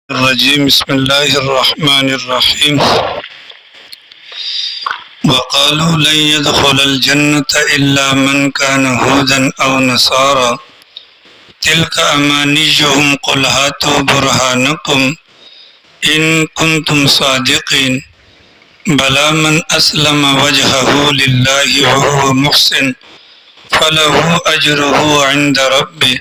الرجیم بسم اللہ الرحمن الرحیم وقالوا لن يدخل الجنة إلا من كان هودا أو نصارى تلك أمانيهم قل هاتوا برهانكم إن كنتم صادقين بلى من أسلم وجهه لله وهو محسن فله أجره عند ربه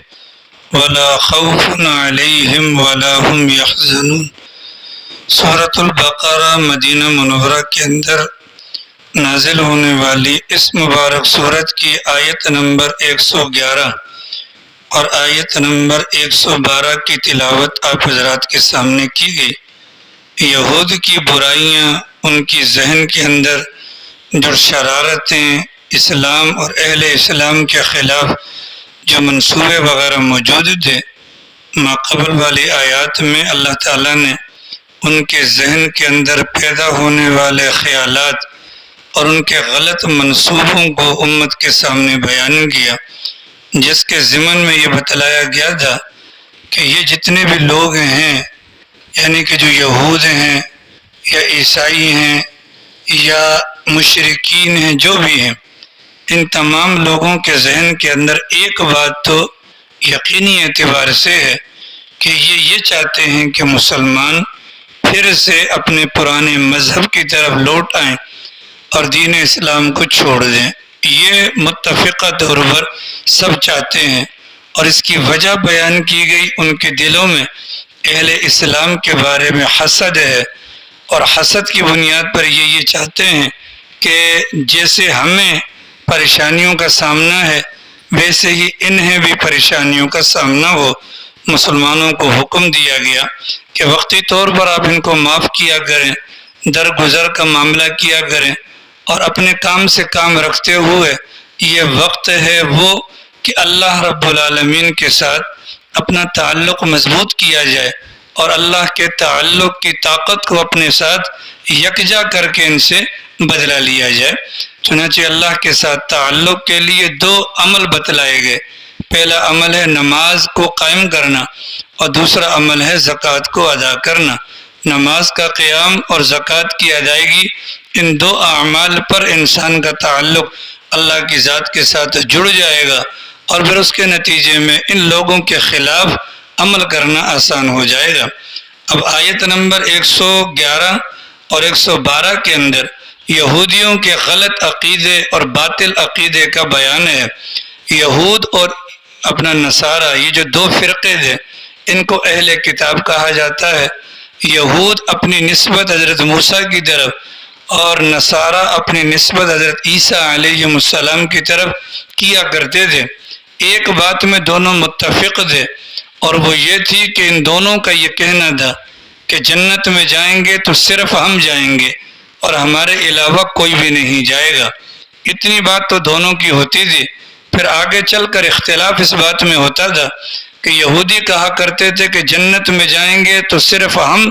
ولا خوف علیہم ولا هم یحزنون۔ سورۃ البقرہ مدینہ منورہ کے اندر نازل ہونے والی اس مبارک سورت کی آیت نمبر 111 اور آیت نمبر 112 کی تلاوت آپ حضرات کے سامنے کی گئی۔ یہود کی برائیاں، ان کی ذہن کے اندر جو شرارتیں اسلام اور اہل اسلام کے خلاف جو منصوبے وغیرہ موجود تھے، ماقبل والی آیات میں اللہ تعالیٰ نے ان کے ذہن کے اندر پیدا ہونے والے خیالات اور ان کے غلط منصوبوں کو امت کے سامنے بیان کیا، جس کے ضمن میں یہ بتلایا گیا تھا کہ یہ جتنے بھی لوگ ہیں، یعنی کہ جو یہود ہیں یا عیسائی ہیں یا مشرکین ہیں، جو بھی ہیں، ان تمام لوگوں کے ذہن کے اندر ایک بات تو یقینی اعتبار سے ہے کہ یہ چاہتے ہیں کہ مسلمان پھر سے اپنے پرانے مذہب کی طرف لوٹ آئیں اور دین اسلام کو چھوڑ دیں۔ یہ متفقہ طور پر سب چاہتے ہیں، اور اس کی وجہ بیان کی گئی، ان کے دلوں میں اہل اسلام کے بارے میں حسد ہے، اور حسد کی بنیاد پر یہ چاہتے ہیں کہ جیسے ہمیں پریشانیوں کا سامنا ہے ویسے ہی انہیں بھی پریشانیوں کا سامنا ہو۔ مسلمانوں کو حکم دیا گیا کہ وقتی طور پر آپ ان کو معاف کیا کریں، درگزر کا معاملہ کیا کریں، اور اپنے کام سے کام رکھتے ہوئے یہ وقت ہے وہ کہ اللہ رب العالمین کے ساتھ اپنا تعلق مضبوط کیا جائے اور اللہ کے تعلق کی طاقت کو اپنے ساتھ یکجا کر کے ان سے بدلہ لیا جائے۔ چنانچہ اللہ کے ساتھ تعلق کے لیے دو عمل بتلائے گئے۔ پہلا عمل ہے نماز کو قائم کرنا، اور دوسرا عمل ہے زکوٰۃ کو ادا کرنا۔ نماز کا قیام اور زکوٰۃ کی ادائیگی، ان دو اعمال پر انسان کا تعلق اللہ کی ذات کے ساتھ جڑ جائے گا، اور پھر اس کے نتیجے میں ان لوگوں کے خلاف عمل کرنا آسان ہو جائے گا۔ اب آیت نمبر 111 اور 112 کے اندر یہودیوں کے غلط عقیدے اور باطل عقیدے کا بیان ہے۔ یہود اور اپنا نصارہ، یہ جو دو فرقے تھے، ان کو اہل کتاب کہا جاتا ہے۔ یہود اپنی نسبت حضرت موسیٰ کی طرف اور نصارہ اپنی نسبت حضرت عیسیٰ علیہ السلام کی طرف کیا کرتے تھے۔ ایک بات میں دونوں متفق تھے، اور وہ یہ تھی کہ ان دونوں کا یہ کہنا تھا کہ جنت میں جائیں گے تو صرف ہم جائیں گے اور ہمارے علاوہ کوئی بھی نہیں جائے گا۔ اتنی بات تو دونوں کی ہوتی تھی۔ پھر آگے چل کر اختلاف اس بات میں ہوتا تھا کہ یہودی کہا کرتے تھے کہ جنت میں جائیں گے تو صرف ہم،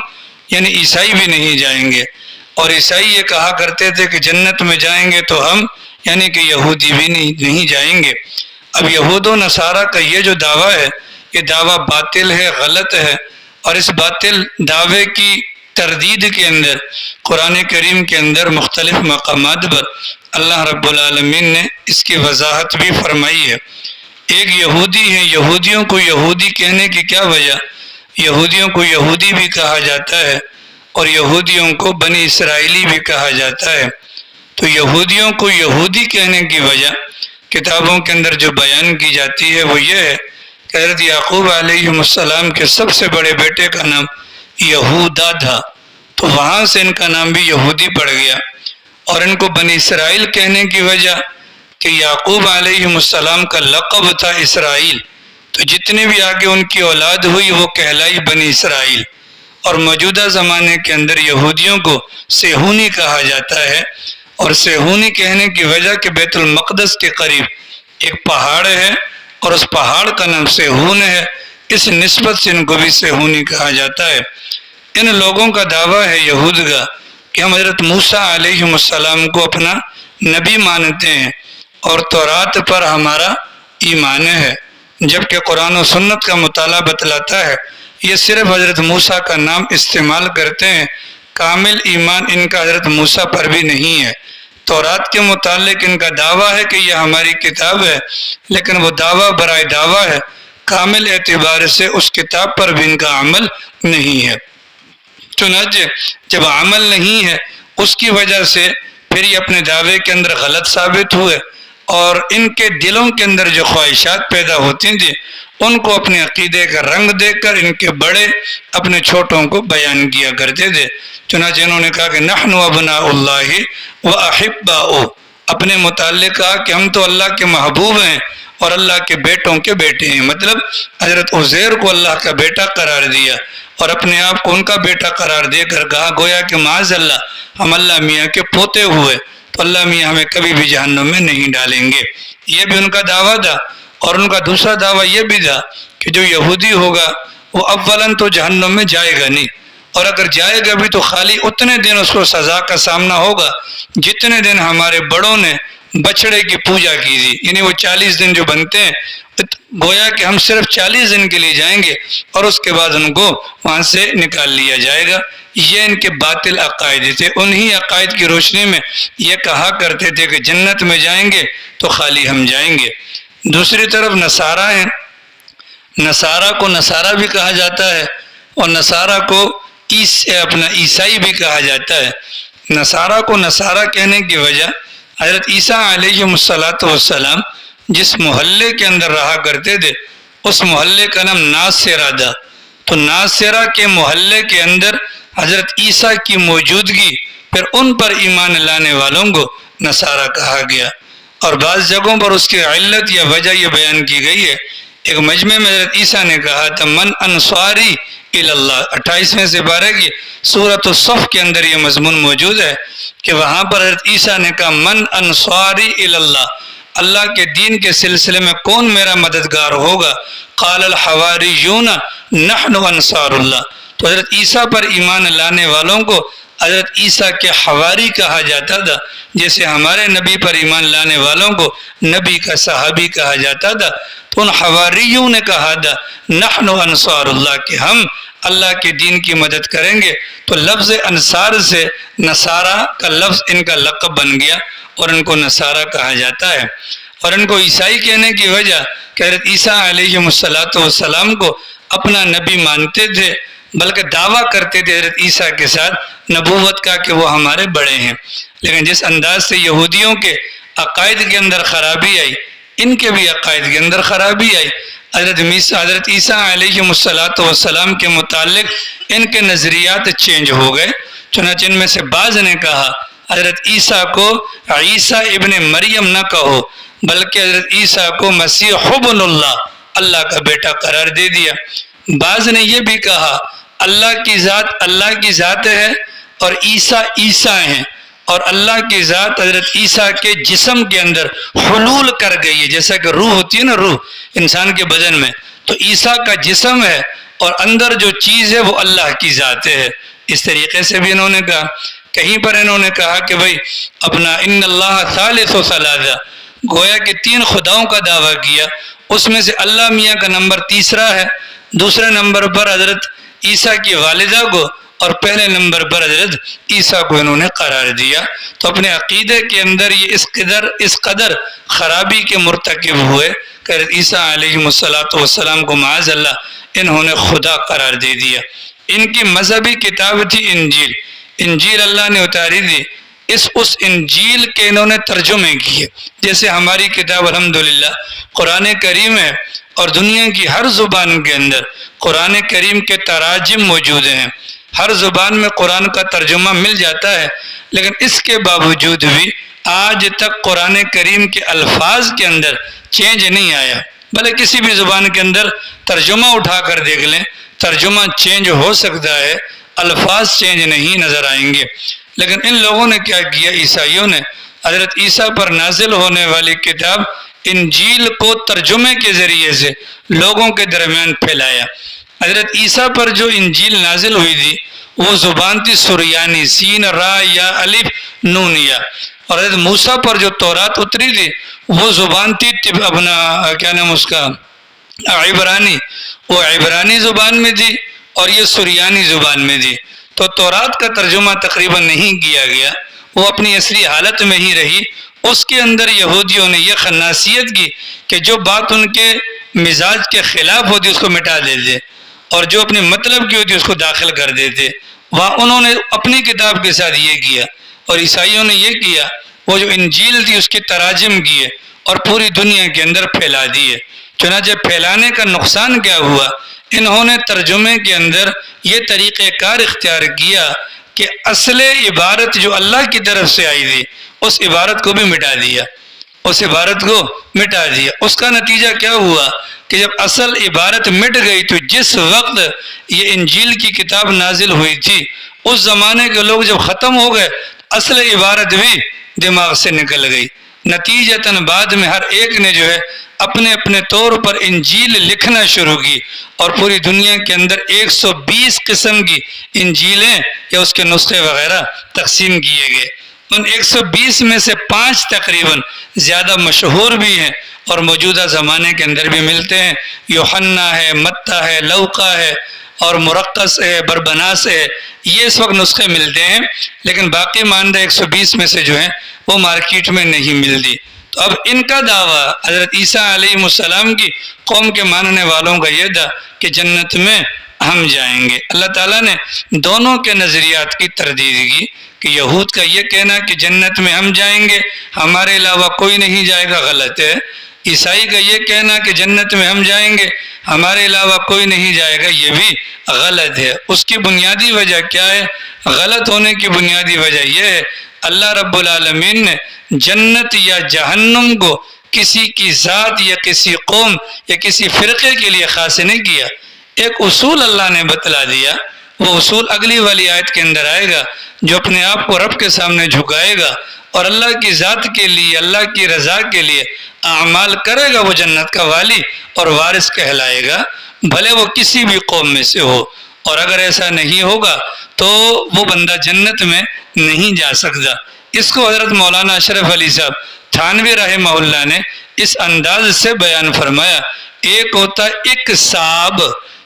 یعنی عیسائی بھی نہیں جائیں گے، اور عیسائی یہ کہا کرتے تھے کہ جنت میں جائیں گے تو ہم، یعنی کہ یہودی بھی نہیں جائیں گے۔ اب یہود و نصارہ کا یہ جو دعویٰ ہے، یہ دعویٰ باطل ہے، غلط ہے، اور اس باطل دعوے کی تردید کے اندر قرآن کریم کے اندر مختلف مقامات پر اللہ رب العالمین نے اس کی وضاحت بھی فرمائی ہے۔ ایک یہودی ہے، یہودیوں کو یہودی کہنے کی کیا وجہ؟ یہودیوں کو یہودی بھی کہا جاتا ہے، اور یہودیوں کو بنی اسرائیلی بھی کہا جاتا ہے۔ تو یہودیوں کو یہودی کہنے کی وجہ کتابوں کے اندر جو بیان کی جاتی ہے وہ یہ ہے کہ حضرت یعقوب علیہ السلام کے سب سے بڑے بیٹے کا نام یہودا تھا، تو وہاں سے ان کا نام بھی یہودی پڑ گیا۔ اور ان کو بنی اسرائیل کہنے کی وجہ کہ یعقوب علیہ السلام کا لقب تھا اسرائیل، تو جتنے بھی آگے ان کی اولاد ہوئی وہ کہلائی بنی اسرائیل۔ اور موجودہ زمانے کے اندر یہودیوں کو سیہونی کہا جاتا ہے، اور سیہونی کہنے کی وجہ کہ بیت المقدس کے قریب ایک پہاڑ ہے، اور اس پہاڑ کا نام سیہون ہے، اس نسبت سے ان کو بھی سیہونی کہا جاتا ہے۔ ان لوگوں کا دعویٰ ہے یہود کا کہ ہم حضرت موسیٰ علیہ السلام کو اپنا نبی مانتے ہیں، اور تورات پر ہمارا ایمان ہے، جبکہ قرآن و سنت کا مطالعہ بتلاتا ہے یہ صرف حضرت موسیٰ کا نام استعمال کرتے ہیں، کامل ایمان ان کا حضرت موسیٰ پر بھی نہیں ہے۔ تورات کے متعلق ان کا دعویٰ ہے کہ یہ ہماری کتاب ہے، لیکن وہ دعویٰ برائے دعویٰ ہے، کامل اعتبار سے اس کتاب پر بھی ان کا عمل نہیں ہے۔ چنانچہ جب عمل نہیں ہے اس کی وجہ سے پھر یہ اپنے دعوے کے اندر غلط ثابت ہوئے، اور ان کے دلوں کے اندر جو خواہشات پیدا ہوتی تھیں ان کو اپنے عقیدے کا رنگ دے کر ان کے بڑے اپنے چھوٹوں کو بیان کیا کرتے تھے۔ چنانچہ انہوں نے کہا کہ نحن ابناء اللہ و احباؤہ، اپنے متعلق کہا کہ ہم تو اللہ کے محبوب ہیں اور اللہ کے بیٹوں کے بیٹے ہیں، مطلب حضرت عزیر کو اللہ کا بیٹا قرار دیا اور اپنے آپ کو ان کا بیٹا قرار دے کر کہا گویا کہ معاذ اللہ ہم اللہ میاں کے پوتے ہوئے، تو اللہ میاں ہمیں کبھی بھی جہنم میں نہیں ڈالیں گے۔ یہ بھی ان کا دعویٰ تھا، اور ان کا دوسرا دعویٰ یہ بھی تھا کہ جو یہودی ہوگا وہ اولاً تو جہنم میں جائے گا نہیں، اور اگر جائے گا بھی تو خالی اتنے دن اس کو سزا کا سامنا ہوگا جتنے دن ہمارے بڑوں نے بچڑے کی پوجا کی تھی، یعنی وہ 40 دن جو بنتے ہیں، گویا کہ ہم صرف 40 دن کے لیے جائیں گے اور اس کے بعد ان کو وہاں سے نکال لیا جائے گا۔ یہ ان کے باطل عقائد تھے، انہی عقائد کی روشنی میں یہ کہا کرتے تھے کہ جنت میں جائیں گے تو خالی ہم جائیں گے۔ دوسری طرف نصارہ ہیں، نصارہ کو نصارہ بھی کہا جاتا ہے اور نصارہ کو اپنا عیسائی بھی کہا جاتا ہے۔ نصارہ کو نصارہ کہنے کی وجہ حضرت عیسیٰ علیہ السلام جس محلے کے اندر رہا کرتے تھے اس محلے کا نام ناصرہ تھا، تو ناصرہ کے محلے کے اندر حضرت عیسیٰ کی موجودگی، پھر ان پر ایمان لانے والوں کو نصارہ کہا گیا، اور بعض جگہوں پر اس کی علت یا وجہ یہ بیان کی گئی ہے۔ ایک مجمع میں حضرت عیسیٰ نے کہا تھا من انصاری اللہ، 28ویں سپارے کی سورۃ الصف کے اندر یہ مضمون موجود ہے کہ وہاں پر حضرت عیسیٰ نے کہا من انصاری اللہ، اللہ کے دین کے سلسلے میں کون میرا مددگار ہوگا؟ قال الحواریون نحن انصار اللہ، تو حضرت عیسیٰ پر ایمان لانے والوں کو حضرت عیسیٰ کے حواری کہا جاتا تھا، جیسے ہمارے نبی پر ایمان لانے والوں کو نبی کا صحابی کہا جاتا تھا۔ تو ان حواریوں نے کہا تھا نحن انصار اللہ، کہ ہم اللہ کے دین کی مدد کریں گے، تو لفظ انصار سے نصارہ کا لفظ ان کا لقب بن گیا اور ان کو نصارہ کہا جاتا ہے۔ اور ان کو عیسائی کہنے کی وجہ کہ حضرت عیسیٰ علیہ السلام کو اپنا نبی مانتے تھے، بلکہ دعویٰ کرتے تھے حضرت عیسیٰ کے ساتھ نبوت کا کہ وہ ہمارے بڑے ہیں، لیکن جس انداز سے یہودیوں کے عقائد کے اندر خرابی آئی، ان کے بھی عقائد کے اندر خرابی آئی۔ حضرت عیسیٰ علیہ السلام کے متعلق ان کے نظریات چینج ہو گئے، چنانچہ ان میں سے بعض نے کہا حضرت عیسیٰ کو عیسیٰ ابن مریم نہ کہو، بلکہ حضرت عیسیٰ کو مسیح ابن اللہ، اللہ کا بیٹا قرار دے دیا۔ بعض نے یہ بھی کہا اللہ کی ذات ہے اور عیسیٰ عیسیٰ ہیں، اور اللہ کی ذات حضرت عیسیٰ کے جسم کے اندر حلول کر گئی ہے، جیسا کہ روح ہوتی ہے نا، روح انسان کے بدن میں، تو عیسیٰ کا جسم ہے اور اندر جو چیز ہے وہ اللہ کی ذات ہے۔ اس طریقے سے بھی انہوں نے کہا۔ کہیں پر انہوں نے کہا کہ بھئی اپنا ان اللہ ثالث ثلاثہ، گویا کہ 3 خداؤں کا دعویٰ کیا، اس میں سے اللہ میاں کا نمبر تیسرا ہے، دوسرے نمبر پر حضرت عیسیٰ کی والدہ کو، اور پہلے نمبر پر حضرت عیسیٰ کو انہوں نے قرار دیا۔ تو اپنے عقیدے کے اندر یہ اس قدر خرابی کے مرتکب ہوئے کہ حضرت عیسیٰ علیہ السلام کو معاذ اللہ انہوں نے خدا قرار دے دیا۔ ان کی مذہبی کتاب تھی انجیل، انجیل اللہ نے اتاری دی، اس انجیل کے انہوں نے ترجمے کیے، جیسے ہماری کتاب الحمدللہ قرآن کریم ہے، اور دنیا کی ہر زبان کے اندر قرآن کریم کے تراجم موجود ہیں، ہر زبان میں قرآن کا ترجمہ مل جاتا ہے، لیکن اس کے باوجود بھی آج تک قرآن کریم کے الفاظ کے اندر چینج نہیں آیا۔ بھلے کسی بھی زبان کے اندر ترجمہ اٹھا کر دیکھ لیں، ترجمہ چینج ہو سکتا ہے، الفاظ چینج نہیں نظر آئیں گے۔ لیکن ان لوگوں نے کیا کیا، عیسائیوں نے حضرت عیسیٰ پر نازل ہونے والی کتاب انجیل کو ترجمے کے ذریعے سے لوگوں کے درمیان پھیلایا۔ حضرت عیسیٰ پر جو انجیل نازل ہوئی تھی وہ زبان تھی سریانی، سین را یا الف نون یا، اور حضرت موسیٰ پر جو تورات اتری تھی وہ زبان تھی اپنا کیا نام اس کا، عبرانی، وہ عبرانی زبان میں تھی، اور یہ سریانی زبان میں دی، تو تورات کا ترجمہ تقریباً نہیں کیا گیا، وہ اپنی اصلی حالت میں ہی رہی۔ اس کے اندر یہودیوں نے یہ خناسیت کی کہ جو بات ان کے مزاج کے خلاف ہوتی اس کو مٹا دیتے، اور جو اپنے مطلب کی ہوتی اس کو داخل کر دیتے۔ وہاں انہوں نے اپنی کتاب کے ساتھ یہ کیا، اور عیسائیوں نے یہ کیا، وہ جو انجیل تھی اس کے تراجم کیے اور پوری دنیا کے اندر پھیلا دیے۔ چنانچہ پھیلانے کا نقصان کیا ہوا؟ انہوں نے ترجمے کے اندر یہ طریقہ کار اختیار کیا کہ اصل عبارت جو اللہ کی طرف سے آئی تھی اس عبارت کو بھی مٹا دیا، اس عبارت کو مٹا دیا۔ اس کا نتیجہ کیا ہوا کہ جب اصل عبارت مٹ گئی تو جس وقت یہ انجیل کی کتاب نازل ہوئی تھی اس زمانے کے لوگ جب ختم ہو گئے اصل عبارت بھی دماغ سے نکل گئی۔ نتیجتاً بعد میں ہر ایک نے جو ہے اپنے اپنے طور پر انجیل لکھنا شروع کی، اور پوری دنیا کے اندر 120 قسم کی انجیلیں یا اس کے نسخے وغیرہ تقسیم کیے گئے۔ ان 120 میں سے 5 تقریباً زیادہ مشہور بھی ہیں اور موجودہ زمانے کے اندر بھی ملتے ہیں۔ یوحنا ہے، متی ہے، لوقا ہے، اور مرقس ہے، بربناس ہے، یہ اس وقت نسخے ملتے ہیں، لیکن باقی ماندہ 120 میں سے جو ہیں وہ مارکیٹ میں نہیں ملتی۔ تو اب ان کا دعویٰ حضرت عیسیٰ علیہ السلام کی قوم کے ماننے والوں کا یہ تھا کہ جنت میں ہم جائیں گے۔ اللہ تعالیٰ نے دونوں کے نظریات کی تردید کی کہ یہود کا یہ کہنا کہ جنت میں ہم جائیں گے، ہمارے علاوہ کوئی نہیں جائے گا، غلط ہے۔ عیسائی کا یہ کہنا کہ جنت میں ہم جائیں گے، ہمارے علاوہ کوئی نہیں جائے گا، یہ بھی غلط ہے۔ اس کی بنیادی وجہ کیا ہے؟ غلط ہونے کی بنیادی وجہ یہ ہے اللہ رب العالمین نے جنت یا جہنم کو کسی کی ذات یا کسی قوم یا کسی فرقے کے لیے خاص نہیں کیا۔ ایک اصول اللہ نے بتلا دیا، وہ اصول اگلی والی آیت کے اندر آئے گا۔ جو اپنے آپ کو رب کے سامنے جھکائے گا اور اللہ کی ذات کے لیے، اللہ کی رضا کے لیے اعمال کرے گا، وہ جنت کا والی اور وارث کہلائے گا، بھلے وہ کسی بھی قوم میں سے ہو۔ اور اگر ایسا نہیں ہوگا تو وہ بندہ جنت میں نہیں جا سکتا۔ اس کو حضرت مولانا اشرف علی صاحب تھانوی رحمہ اللہ نے اس انداز سے بیان فرمایا۔ ایک ہوتا ہے اکساب،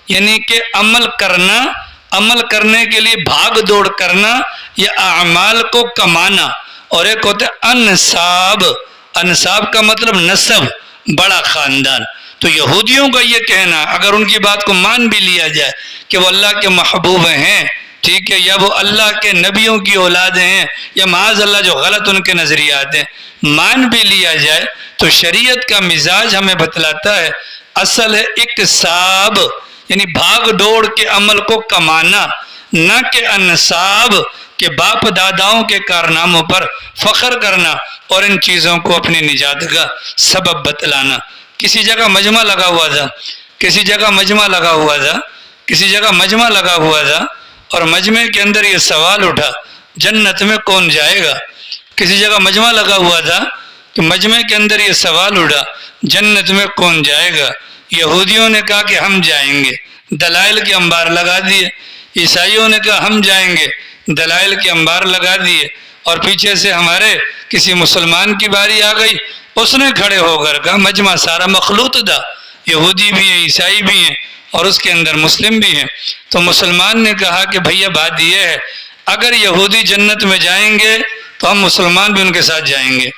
یعنی کہ عمل کرنا، عمل کرنے کے لیے بھاگ دوڑ کرنا یا اعمال کو کمانا، اور ایک ہوتا ہے انساب۔ انساب کا مطلب نسب، بڑا خاندان۔ تو یہودیوں کا یہ کہنا، اگر ان کی بات کو مان بھی لیا جائے کہ وہ اللہ کے محبوب ہیں، ٹھیک ہے، یا وہ اللہ کے نبیوں کی اولادیں ہیں، یا معاذ اللہ جو غلط ان کے نظریات ہیں، مان بھی لیا جائے تو شریعت کا مزاج ہمیں بتلاتا ہے اصل ہے اکساب، یعنی بھاگ دوڑ کے عمل کو کمانا، نہ کہ انساب کہ باپ داداؤں کے کارناموں پر فخر کرنا اور ان چیزوں کو اپنی نجات کا سبب بتلانا۔ کسی جگہ مجمع لگا ہوا تھا، کسی جگہ مجمع لگا ہوا تھا، کسی جگہ مجمع لگا ہوا تھا، اور مجمع کے اندر یہ سوال اٹھا جنت میں کون جائے گا؟ کسی جگہ مجمع لگا ہوا تھا کہ مجمع کے اندر یہ سوال اٹھا جنت میں کون جائے گا؟ یہودیوں نے کہا کہ ہم جائیں گے، دلائل کے انبار لگا دیے۔ عیسائیوں نے کہا ہم جائیں گے، دلائل کے انبار لگا دیے۔ اور پیچھے سے ہمارے کسی مسلمان کی باری آ گئی، اس نے کھڑے ہو کر کہا مجمع سارا مخلوط تھا، یہودی بھی ہیں، عیسائی بھی ہیں، اور اس کے اندر مسلم بھی ہیں۔ تو مسلمان نے کہا کہ بھیا بات یہ ہے، اگر یہودی جنت میں جائیں گے تو ہم مسلمان بھی ان کے ساتھ جائیں گے۔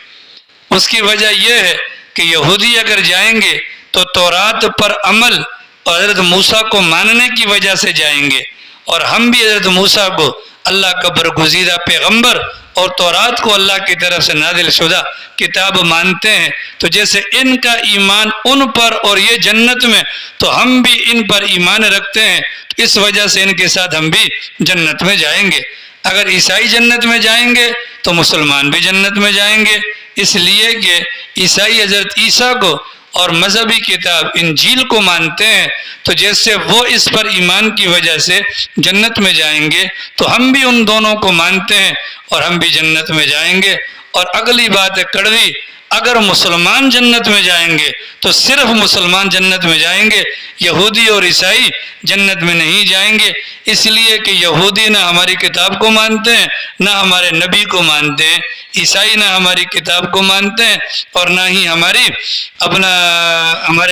اس کی وجہ یہ ہے کہ یہودی اگر جائیں گے تو تورات پر عمل اور حضرت موسیٰ کو ماننے کی وجہ سے جائیں گے، اور ہم بھی حضرت موسیٰ کو اللہ کا برگزیدہ پیغمبر اور تورات کو اللہ کی طرف سے نازل شدہ کتاب مانتے ہیں، تو جیسے ان کا ایمان ان پر اور یہ جنت میں، تو ہم بھی ان پر ایمان رکھتے ہیں، اس وجہ سے ان کے ساتھ ہم بھی جنت میں جائیں گے۔ اگر عیسائی جنت میں جائیں گے تو مسلمان بھی جنت میں جائیں گے، اس لیے کہ عیسائی حضرت عیسیٰ کو اور مذہبی کتاب انجیل کو مانتے ہیں، تو جیسے وہ اس پر ایمان کی وجہ سے جنت میں جائیں گے تو ہم بھی ان دونوں کو مانتے ہیں اور ہم بھی جنت میں جائیں گے۔ اور اگلی بات ہے کڑوی، اگر مسلمان جنت میں جائیں گے تو صرف مسلمان جنت میں جائیں گے، یہودی اور عیسائی جنت میں نہیں جائیں گے، اس لیے کہ یہودی نہ ہماری کتاب کو مانتے ہیں، نہ ہمارے نبی کو مانتے ہیں، عیسائی نہ ہماری کتاب کو مانتے ہیں اور نہ ہی ہمارے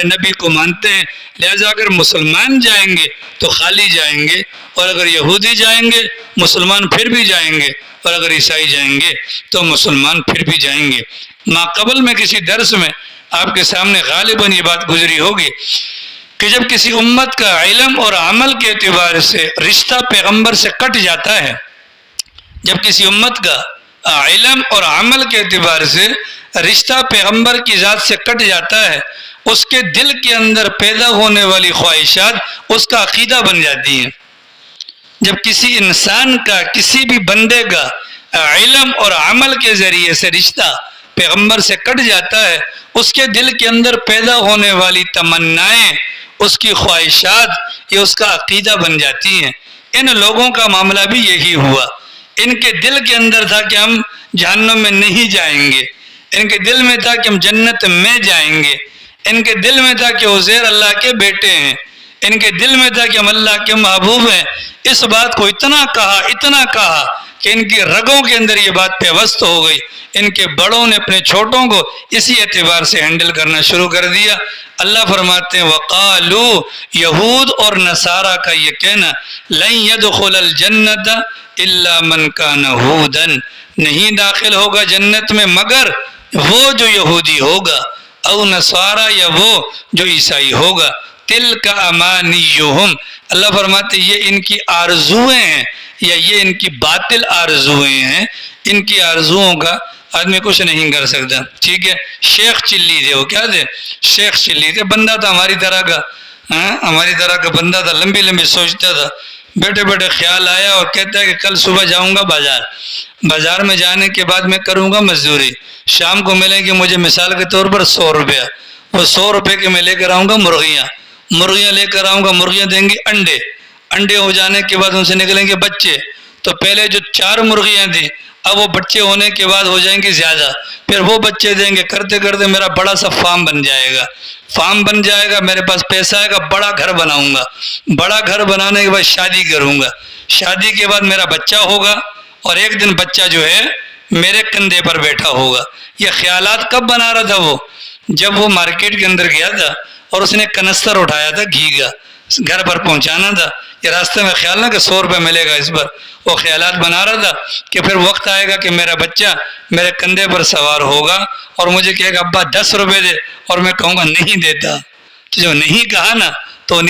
نبی کو مانتے ہیں۔ لہذا اگر مسلمان جائیں گے تو خالی جائیں گے، اور اگر یہودی جائیں گے مسلمان پھر بھی جائیں گے، اور اگر عیسائی جائیں گے تو مسلمان پھر بھی جائیں گے۔ قبل میں کسی درس میں آپ کے سامنے غالباً یہ بات گزری ہوگی کہ جب کسی امت کا علم اور عمل کے اعتبار سے رشتہ پیغمبر سے کٹ جاتا ہے، جب کسی امت کا علم اور عمل کے اعتبار سے رشتہ پیغمبر کی ذات سے کٹ جاتا ہے، اس کے دل کے اندر پیدا ہونے والی خواہشات اس کا عقیدہ بن جاتی ہیں۔ جب کسی انسان کا، کسی بھی بندے کا علم اور عمل کے ذریعے سے رشتہ پیغمبر سے کٹ جاتا ہے، اس کے دل کے اندر پیدا ہونے والی تمنائیں، اس کی خواہشات، یہ اس کا عقیدہ بن جاتی ہیں۔ ان لوگوں کا معاملہ بھی یہی ہوا، ان کے دل کے اندر تھا کہ ہم جہنم میں نہیں جائیں گے، ان کے دل میں تھا کہ ہم جنت میں جائیں گے، ان کے دل میں تھا کہ عزیر اللہ کے بیٹے ہیں، ان کے دل میں تھا کہ ہم اللہ کے محبوب ہیں۔ اس بات کو اتنا کہا کہ ان کی رگوں کے اندر یہ بات پیوست ہو گئی، ان کے بڑوں نے اپنے چھوٹوں کو اسی اعتبار سے ہینڈل کرنا شروع کر دیا۔ اللہ فرماتے ہیں وقالو، یہود اور نصارہ کا یہ کہنا، لن يدخل الجنت الا من كان هودا، نہیں داخل ہوگا جنت میں مگر وہ جو یہودی ہوگا، او نصارہ، یا وہ جو عیسائی ہوگا، تلک امانیہم، اللہ فرماتے یہ ان کی آرزویں ہیں، یا یہ ان کی باطل آرزویں ہیں، ان کی آرزوؤں کا آدمی کچھ نہیں کر سکتا۔ ٹھیک ہے، شیخ چلی تھے، وہ کیا تھے؟ شیخ چلی تھے، بندہ تھا ہماری طرح کا بندہ تھا، لمبی سوچتا تھا، بیٹھے بیٹھے خیال آیا اور کہتا ہے کہ کل صبح جاؤں گا بازار میں جانے کے بعد میں کروں گا مزدوری، شام کو ملیں گے مجھے مثال کے طور پر 100 روپیہ، وہ 100 روپے کے میں لے کر آؤں گا مرغیاں لے کر آؤں گا، مرغیاں دیں گی انڈے ہو جانے کے بعد ان سے نکلیں گے بچے، تو پہلے جو 4 مرغیاں تھیں اب وہ بچے ہونے کے بعد ہو جائیں گے زیادہ، پھر وہ بچے دیں گے، کرتے کرتے میرا بڑا سا فارم بن جائے گا، میرے پاس پیسہ آئے گا، بڑا گھر بناؤں گا، بڑا گھر بنانے کے بعد شادی کروں گا، شادی کے بعد میرا بچہ ہوگا، اور ایک دن بچہ جو ہے میرے کندھے پر بیٹھا ہوگا۔ یہ خیالات کب بنا رہا تھا وہ؟ جب وہ مارکیٹ کے اندر گیا تھا اور اس نے کنستر اٹھایا تھا گھی کا، گھر پر پہنچانا تھا، یہ راستے میں خیال نہ کہ 100 روپے ملے گا اس پر، وہ خیالات بنا رہا تھا کہ پھر وقت آئے گا کہ میرا بچہ میرے کندھے پر سوار ہوگا اور مجھے کہے گا ابا 10 روپے دے، اور میں کہوں گا نہیں دیتا، تو جو نہیں کہا نا تو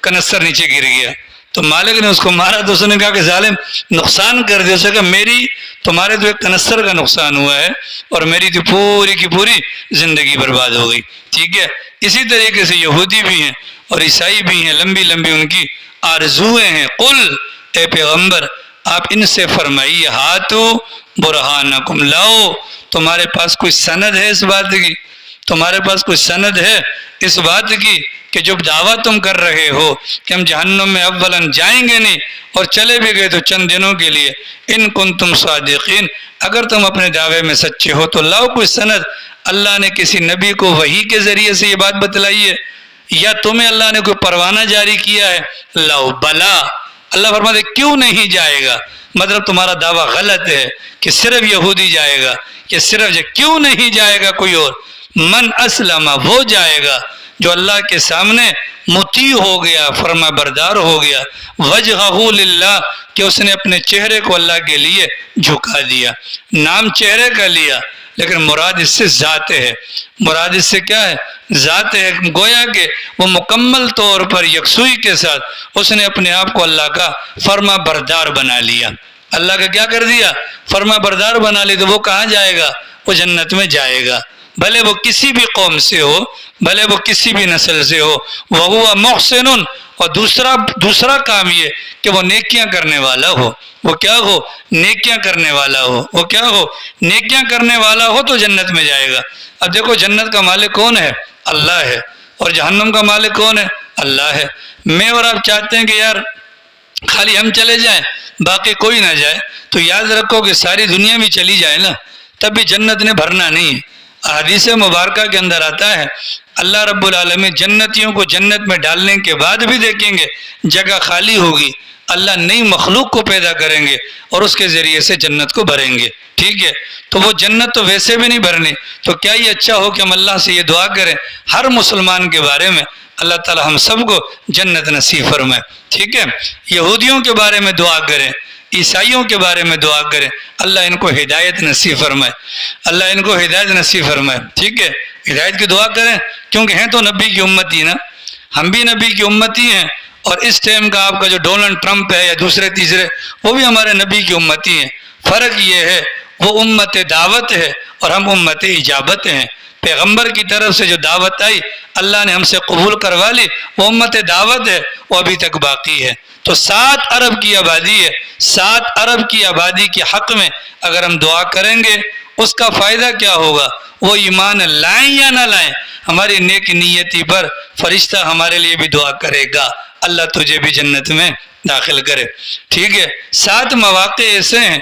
کنستر نیچے گر گیا، تو مالک نے اس کو مارا، تو اس نے کہا کہ ظالم نقصان کر دیا، اس نے کہا میری تمہارے تو ایک کنستر کا نقصان ہوا ہے اور میری تو پوری کی پوری زندگی برباد ہو گئی۔ ٹھیک ہے، اسی طریقے سے یہودی بھی ہیں اور عیسائی بھی ہیں، لمبی ان کی آرزویں ہیں۔ قل، اے پیغمبر آپ ان سے فرمائیے، ہاتو برہانکم، لاؤ تمہارے پاس کوئی سند ہے اس بات کی، تمہارے پاس کوئی سند ہے اس بات کی کہ جو دعویٰ تم کر رہے ہو کہ ہم جہنم میں اولاً جائیں گے نہیں اور چلے بھی گئے تو چند دنوں کے لیے، ان کنتم صادقین، اگر تم اپنے دعوے میں سچے ہو تو لاؤ کوئی سند، اللہ نے کسی نبی کو وحی کے ذریعے سے یہ بات بتلائی ہے یا تمہیں اللہ نے کوئی پروانہ جاری کیا ہے؟ لاؤ بلا، اللہ فرماتے کیوں نہیں جائے گا، مطلب تمہارا دعویٰ غلط ہے کہ صرف یہودی جائے گا، کہ صرف کیوں نہیں جائے گا کوئی اور؟ من اسلم، وہ جائے گا جو اللہ کے سامنے مطیع ہو گیا، فرما بردار ہو گیا، وجہہ للہ، کہ اس نے اپنے چہرے کو اللہ کے لیے جھکا دیا۔ نام چہرے کا لیا لیکن مراد اس سے ذات ہے، مراد اس سے کیا ہے؟ ذات ہے، گویا کہ وہ مکمل طور پر یکسوئی کے ساتھ اس نے اپنے آپ کو اللہ کا فرما بردار بنا لیا، اللہ کا کیا کر دیا؟ فرما بردار بنا لی، تو وہ کہاں جائے گا؟ وہ جنت میں جائے گا، بھلے وہ کسی بھی قوم سے ہو، بھلے وہ کسی بھی نسل سے ہو۔ وَهُوَ مُحْسِنٌ، اور دوسرا کام یہ کہ وہ نیکیاں کرنے والا ہو، وہ کیا ہو؟ نیکیاں کرنے والا ہو، وہ کیا ہو؟ نیکیاں کرنے والا ہو تو جنت میں جائے گا۔ اب دیکھو جنت کا مالک کون ہے؟ اللہ ہے، اور جہنم کا مالک کون ہے؟ اللہ ہے۔ میں اور آپ چاہتے ہیں کہ یار خالی ہم چلے جائیں باقی کوئی نہ جائے، تو یاد رکھو کہ ساری دنیا بھی چلی جائے نا تب بھی جنت نے بھرنا نہیں ہے۔ حدیث مبارکہ کے اندر آتا ہے اللہ رب العالمین جنتیوں کو جنت میں ڈالنے کے بعد بھی دیکھیں گے جگہ خالی ہوگی، اللہ نئی مخلوق کو پیدا کریں گے اور اس کے ذریعے سے جنت کو بھریں گے. ٹھیک ہے، تو وہ جنت تو ویسے بھی نہیں بھرنی، تو کیا یہ اچھا ہو کہ ہم اللہ سے یہ دعا کریں ہر مسلمان کے بارے میں اللہ تعالی ہم سب کو جنت نصیب فرمائے. ٹھیک ہے، یہودیوں کے بارے میں دعا کریں، عیسائیوں کے بارے میں دعا کریں اللہ ان کو ہدایت نصیب فرمائے، اللہ ان کو ہدایت نصیب فرمائے. ٹھیک ہے، ہدایت کی دعا کریں کیونکہ ہیں تو نبی کی امتی نا، ہم بھی نبی کی امتی ہیں، اور اس ٹائم کا آپ کا جو ڈونلڈ ٹرمپ ہے یا دوسرے تیسرے وہ بھی ہمارے نبی کی امتی ہیں. فرق یہ ہے وہ امت دعوت ہے اور ہم امت اجابت ہیں. پیغمبر کی طرف سے جو دعوت آئی اللہ نے ہم سے قبول کروا لی، وہ امت دعوت ہے، وہ ابھی تک باقی ہے. تو 7 ارب کی آبادی ہے، 7 ارب کی آبادی کے حق میں اگر ہم دعا کریں گے اس کا فائدہ کیا ہوگا؟ وہ ایمان لائیں یا نہ لائیں، ہماری نیک نیتی پر فرشتہ ہمارے لیے بھی دعا کرے گا اللہ تجھے بھی جنت میں داخل کرے. ٹھیک ہے، 7 مواقع ایسے ہیں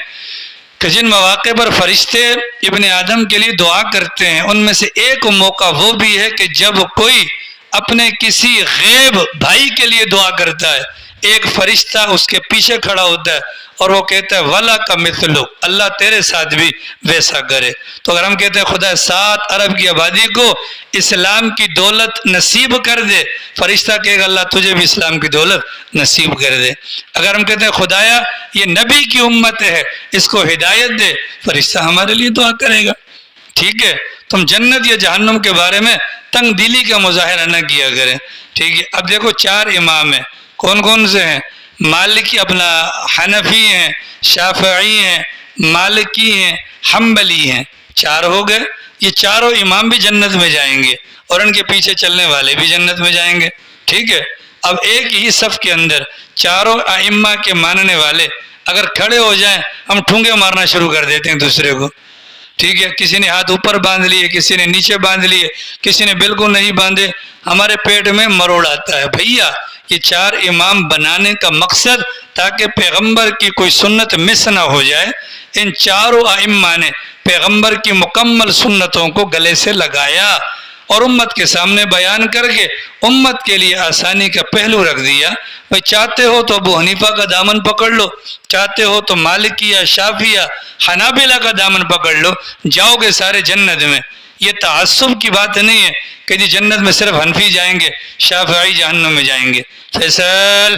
کہ جن مواقع پر فرشتے ابن آدم کے لیے دعا کرتے ہیں. ان میں سے ایک موقع وہ بھی ہے کہ جب کوئی اپنے کسی غیب بھائی کے لیے دعا کرتا ہے، ایک فرشتہ اس کے پیچھے کھڑا ہوتا ہے اور وہ کہتا ہے وَلَا كَمِثْلُ، اللہ تیرے ساتھ بھی ویسا کرے. تو اگر ہم کہتے ہیں خدا 7 ارب کی آبادی کو اسلام کی دولت نصیب کر دے، فرشتہ کہے گا اللہ تجھے بھی اسلام کی دولت نصیب کر دے. اگر ہم کہتے ہیں خدایا یہ نبی کی امت ہے اس کو ہدایت دے، فرشتہ ہمارے لیے دعا کرے گا. ٹھیک ہے، تم جنت یا جہنم کے بارے میں تنگ دلی کا مظاہرہ نہ کیا کریں. ٹھیک ہے، اب دیکھو 4 امام ہیں، کون کون سے ہیں؟ مالکی اپنا حنفی ہیں، شافعی ہیں، مالکی ہیں، حنبلی ہیں. 4 ہو گئے. یہ چاروں امام بھی جنت میں جائیں گے اور ان کے پیچھے چلنے والے بھی جنت میں جائیں گے. ٹھیک ہے، اب ایک ہی صف کے اندر چاروں ائمہ کے ماننے والے اگر کھڑے ہو جائیں ہم ٹھونگے مارنا شروع کر دیتے ہیں دوسرے کو. ٹھیک ہے، کسی نے ہاتھ اوپر باندھ لیے، کسی نے نیچے باندھ لیے، کسی نے بالکل نہیں باندھے، ہمارے پیٹ میں مروڑ آتا ہے. بھیا یہ 4 امام بنانے کا مقصد تاکہ پیغمبر کی کوئی سنت مس نہ ہو جائے. ان چاروں ائمہ نے پیغمبر کی مکمل سنتوں کو گلے سے لگایا اور امت کے سامنے بیان کر کے امت کے لیے آسانی کا پہلو رکھ دیا. بھائی چاہتے ہو تو ابو حنیفہ کا دامن پکڑ لو، چاہتے ہو تو مالکیہ، شافعیہ، حنابلہ کا دامن پکڑ لو، جاؤ گے سارے جنت میں. یہ تعصب کی بات نہیں ہے کہ جی جنت میں صرف حنفی جائیں گے، شافعی جہنم میں جائیں گے. فیصل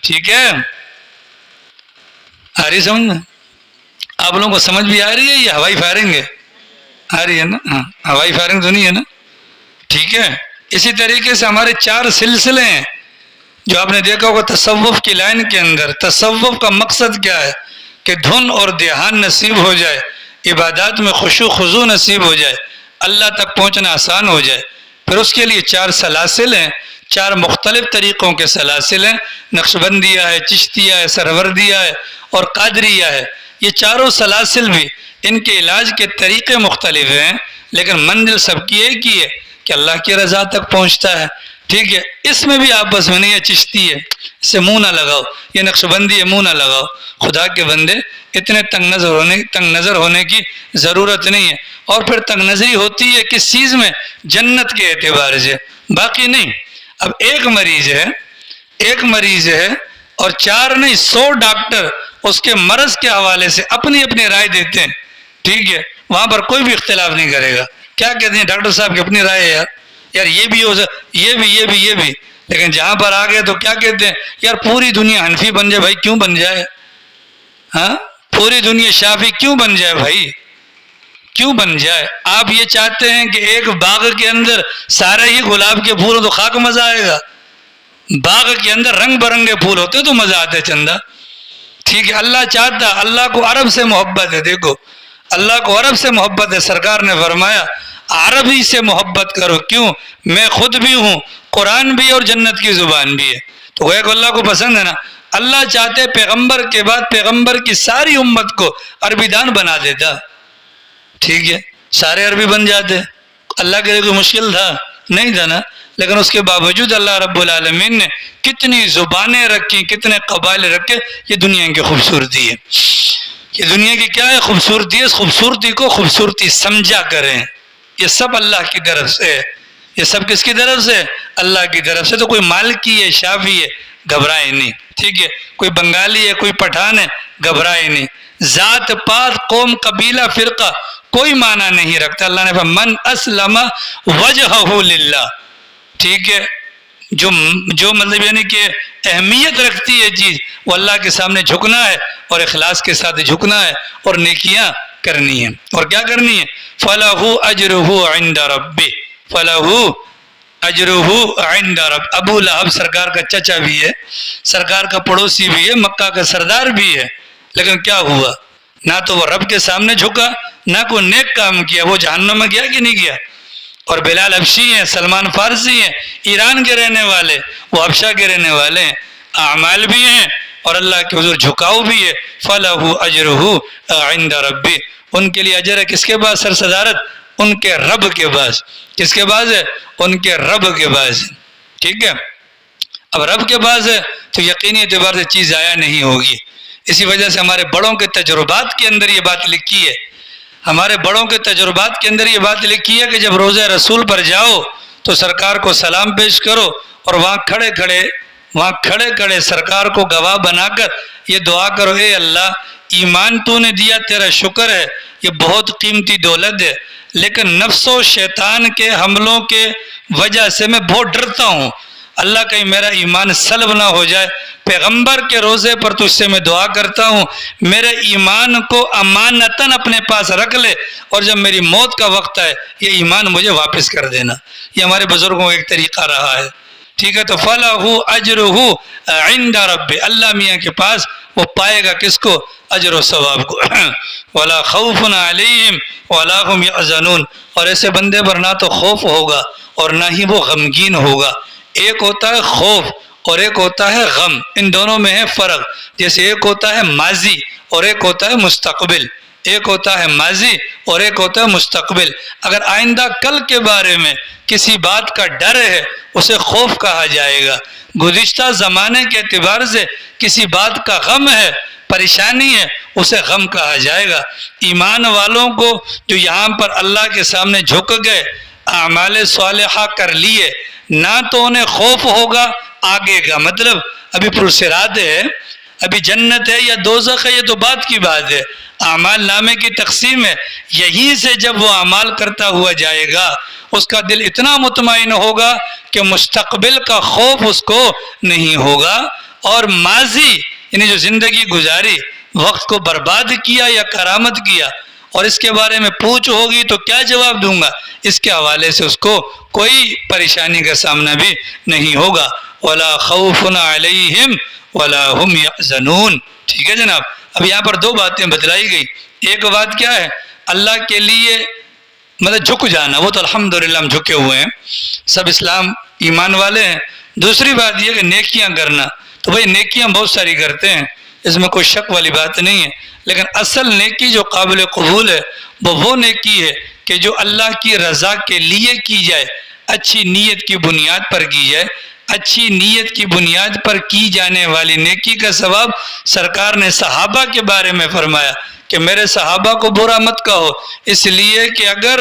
ٹھیک ہے، آ رہی سمجھ میں؟ آپ لوگوں کو سمجھ بھی آ رہی ہے؟ یہ ہوائی فائرنگ ہے، آ رہی ہے نا؟ ہاں، ہوائی فائرنگ تو نہیں ہے نا؟ ٹھیک ہے، اسی طریقے سے ہمارے 4 سلسلے ہیں جو آپ نے دیکھا ہوگا تصوف کی لائن کے اندر. تصوف کا مقصد کیا ہے؟ کہ دھن اور دھیان نصیب ہو جائے، عبادات میں خشوع خضوع نصیب ہو جائے، اللہ تک پہنچنا آسان ہو جائے. پھر اس کے لیے 4 سلاسل ہیں، 4 مختلف طریقوں کے سلاسل ہیں. نقشبندیہ ہے، چشتیہ ہے، سروردیہ ہے اور قادریہ ہے. یہ چاروں سلاسل بھی ان کے علاج کے طریقے مختلف ہیں لیکن منزل سب کی ایک ہی ہے کہ اللہ کی رضا تک پہنچتا ہے. ٹھیک ہے، اس میں بھی آپس میں نہیں ہے چشتی ہے اس سے منہ نہ لگاؤ، یہ نقشبندی ہے منہ نہ لگاؤ. خدا کے بندے اتنے تنگ نظر ہونے کی ضرورت نہیں ہے. اور پھر تنگ نظری ہوتی ہے کس چیز میں؟ جنت کے اعتبار سے، باقی نہیں. اب ایک مریض ہے اور 4 نہیں 100 ڈاکٹر اس کے مرض کے حوالے سے اپنی اپنی رائے دیتے ہیں. ٹھیک ہے، وہاں پر کوئی بھی اختلاف نہیں کرے گا. کیا کہتے ہیں ڈاکٹر صاحب کی اپنی رائے ہے یار یہ بھی ہو یہ بھی. لیکن جہاں پر آ گئے تو کیا کہتے ہیں یار پوری دنیا حنفی بن جائے. بھائی کیوں بن جائے؟ ہاں، پوری دنیا شافعی کیوں بن جائے؟ بھائی کیوں بن جائے؟ آپ یہ چاہتے ہیں کہ ایک باغ کے اندر سارے ہی گلاب کے پھول ہو تو خاک مزہ آئے گا؟ باغ کے اندر رنگ برنگے پھول ہوتے تو مزہ آتے چندہ. ٹھیک ہے، اللہ چاہتا، اللہ کو عرب سے محبت ہے. دیکھو اللہ کو عرب سے محبت ہے. سرکار نے فرمایا عربی سے محبت کرو. کیوں؟ میں خود بھی ہوں، قرآن بھی اور جنت کی زبان بھی ہے. تو وہ ایک اللہ کو پسند ہے نا. اللہ چاہتے پیغمبر کے بعد پیغمبر کی ساری امت کو عربی دان بنا دیتا. ٹھیک ہے، سارے عربی بن جاتے. اللہ کے لیے کوئی مشکل تھا؟ نہیں تھا نا. لیکن اس کے باوجود اللہ رب العالمین نے کتنی زبانیں رکھی، کتنے قبائل رکھے. یہ دنیا کی خوبصورتی ہے. یہ دنیا کی کیا ہے؟ خوبصورتی ہے. اس خوبصورتی کو خوبصورتی سمجھا کریں، یہ سب اللہ کی طرف سے ہے. یہ سب کس کی طرف سے؟ اللہ کی طرف سے. تو کوئی مالکی ہے، شافعی ہے، گھبرائے نہیں. ٹھیک ہے، کوئی بنگالی ہے، کوئی پٹھان ہے، گھبرائے نہیں. ذات پات، قوم، قبیلہ، فرقہ کوئی معنی نہیں رکھتا. اللہ نے فرمایا من اسلم وجہہ للہ. ٹھیک ہے، جو مطلب یعنی کہ اہمیت رکھتی ہے چیز، وہ اللہ کے سامنے جھکنا ہے اور اخلاص کے ساتھ جھکنا ہے اور نیکیاں کرنی ہیں. اور کیا کرنی ہے؟ فَلَهُ أَجْرُهُ عِنْدَ رَبِّهِ. فَلَهُ أَجْرُهُ عِنْدَ رَبِّهِ. ابو لہب سرکار کا چچا بھی ہے، سرکار کا پڑوسی بھی ہے، مکہ کا سردار بھی ہے، لیکن کیا ہوا؟ نہ تو وہ رب کے سامنے جھکا، نہ کوئی نیک کام کیا. وہ جہنم میں گیا کہ نہیں گیا؟ اور بلال حبشی ہیں، سلمان فارسی ہیں، ایران کے رہنے والے، وہ حبشہ کے رہنے والے ہیں. اعمال بھی ہیں اور اللہ کے حضور جھکاؤ بھی ہے. فَلَهُ أَجْرُهُ عِنْدَ رَبِّهِ. ان کے لیے اجر ہے کس کے پاس؟ سر صدارت ان کے رب کے پاس. کس کے پاس ہے؟ ان کے رب کے پاس. ٹھیک ہے، اب رب کے پاس ہے تو یقینی اعتبار سے چیز ضائع نہیں ہوگی. اسی وجہ سے ہمارے بڑوں کے تجربات کے اندر یہ بات لکھی ہے. ہمارے بڑوں کے تجربات کے اندر یہ بات لکھی ہے کہ جب روضہ رسول پر جاؤ تو سرکار کو سلام پیش کرو اور وہاں کھڑے کھڑے سرکار کو گواہ بنا کر یہ دعا کرو، اے اللہ ایمان تو نے دیا، تیرا شکر ہے، یہ بہت قیمتی دولت ہے، لیکن نفس و شیطان کے حملوں کے وجہ سے میں بہت ڈرتا ہوں. اللہ کہیں میرا ایمان سلب نہ ہو جائے. پیغمبر کے روزے پر تجھ سے میں دعا کرتا ہوں میرے ایمان کو امانتاً اپنے پاس رکھ لے، اور جب میری موت کا وقت آئے یہ ایمان مجھے واپس کر دینا. یہ ہمارے بزرگوں کا ایک طریقہ رہا ہے. ٹھیک ہے، تو فَلَهُ أَجْرُهُ عِنْدَ رَبِّهِ. اللہ میاں کے پاس وہ پائے گا کس کو؟ اجر و ثواب کو. وَلَا خَوْفٌ عَلَيْهِمْ وَلَا هُمْ يَحْزَنُونَ. اور ایسے بندے پر نہ تو خوف ہوگا اور نہ ہی وہ غمگین ہوگا. ایک ہوتا ہے خوف اور ایک ہوتا ہے غم، ان دونوں میں ہے فرق. جیسے ایک ہوتا ہے ماضی اور ایک ہوتا ہے مستقبل. ایک ہوتا ہے ماضی اور ایک ہوتا ہے مستقبل. اگر آئندہ کل کے بارے میں کسی بات کا ڈر ہے اسے خوف کہا جائے گا. گزشتہ زمانے کے اعتبار سے کسی بات کا غم ہے، پریشانی ہے، اسے غم کہا جائے گا. ایمان والوں کو جو یہاں پر اللہ کے سامنے جھک گئے، اعمال صالحہ کر لیے، نہ تو انہیں خوف ہوگا آگے کا، مطلب ابھی پرصراط ہے، ابھی جنت ہے یا دوزخ ہے، یہ تو بات کی بات ہے. اعمال نامے کی تقسیم ہے. یہیں سے جب وہ اعمال کرتا ہوا جائے گا اس کا دل اتنا مطمئن ہوگا کہ مستقبل کا خوف اس کو نہیں ہوگا. اور ماضی یعنی جو زندگی گزاری، وقت کو برباد کیا یا کرامت کیا، اور اس کے بارے میں پوچھ ہوگی تو کیا جواب دوں گا، اس کے حوالے سے اس کو کوئی پریشانی کا سامنا بھی نہیں ہوگا. وَلَا خَوْفٌ عَلَيْهِمْ وَلَا هُمْ يَحْزَنُونَ. ٹھیک ہے جناب. اب یہاں پر دو باتیں بتلائی گئی. ایک بات کیا ہے؟ اللہ کے لیے مطلب جھک جانا، وہ تو الحمدللہ ہم جھکے ہوئے ہیں، سب اسلام ایمان والے ہیں. دوسری بات یہ کہ نیکیاں کرنا، تو بھائی نیکیاں بہت ساری کرتے ہیں، اس میں کوئی شک والی بات نہیں ہے، لیکن اصل نیکی جو قابل قبول ہے وہ نیکی ہے کہ جو اللہ کی رضا کے لیے کی جائے، اچھی نیت کی بنیاد پر کی جائے. اچھی نیت کی بنیاد پر کی جانے والی نیکی کا ثواب سرکار نے صحابہ کے بارے میں فرمایا کہ میرے صحابہ کو برا مت کہو، اس لیے کہ اگر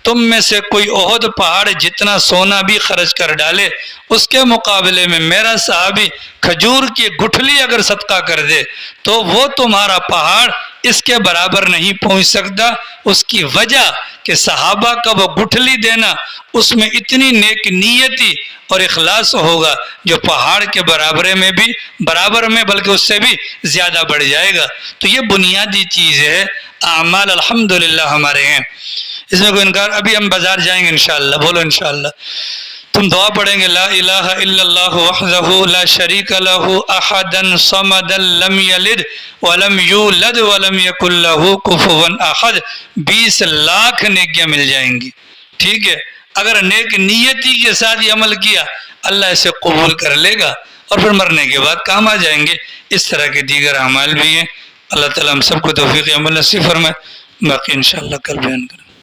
تم میں سے کوئی احد پہاڑ جتنا سونا بھی خرچ کر ڈالے، اس کے مقابلے میں میرا صحابی کھجور کی گٹھلی اگر صدقہ کر دے تو وہ تمہارا پہاڑ اس کے برابر نہیں پہنچ سکتا. اس کی وجہ کہ صحابہ کا وہ گٹھلی دینا اس میں اتنی نیک نیتی اور اخلاص ہوگا جو پہاڑ کے برابر میں بلکہ اس سے بھی زیادہ بڑھ جائے گا. تو یہ بنیادی چیز ہے. اعمال الحمدللہ ہمارے ہیں، اس میں کوئی انکار. ابھی ہم بازار جائیں گے انشاءاللہ، بولو انشاءاللہ. تم دعا پڑھیں گے لا الہ الا اللہ وحدہ لا شریک لہ احدا صمدا لم یلد ولم یولد ولم یکن لہ کفوا احد. 20 لاکھ نیکیاں مل جائیں گی. ٹھیک ہے، اگر نیک نیتی کے ساتھ یہ عمل کیا اللہ اسے قبول کر لے گا اور پھر مرنے کے بعد کام آ جائیں گے. اس طرح کے دیگر اعمال بھی ہیں. اللہ تعالیٰ ہم سب کو توفیق عمل نصیب فرمائے. باقی انشاءاللہ کل بیان کریں.